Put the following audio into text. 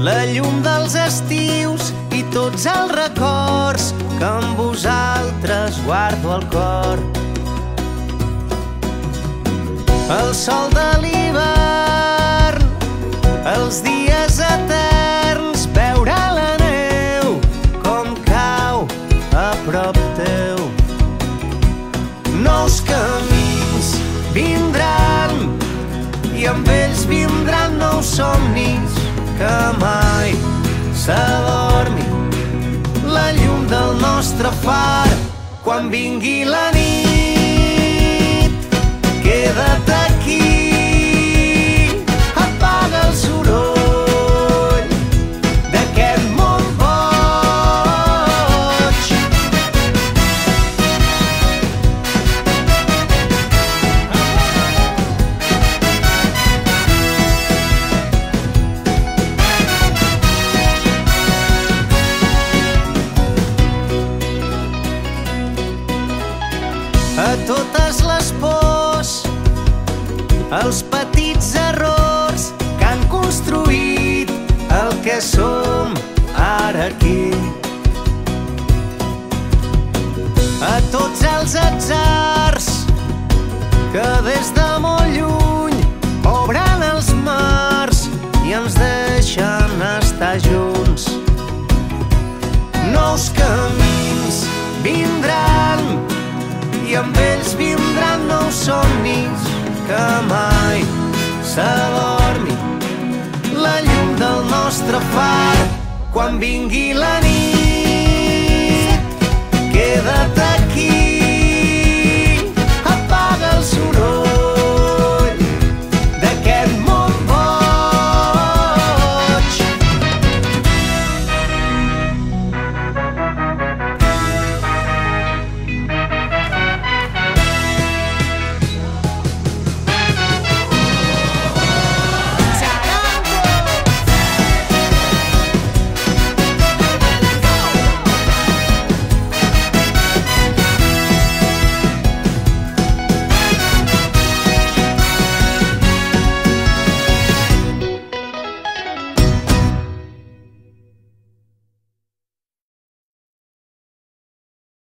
la llum dels estius i tots els records que amb vosaltres guardo al cor. El sol de l'hivern, els dies eterns, veure la neu com cau a prop teu. Nous camins vindran i amb ells vindran nous somnis que mai s'adormi la llum del nostre far. Quan vingui la nit, queda't aquí, apaga el soroll d'aquest món boig. A totes les pors, els petits errors que han construït el que som ara aquí. A tots els atzars que des de molt lluny obren els mars i ens deixen estar junts. Nous camins vindran i amb ells vindran nous somnis que mai s'adormi la llum del nostre far. Quan vingui la nit, queda't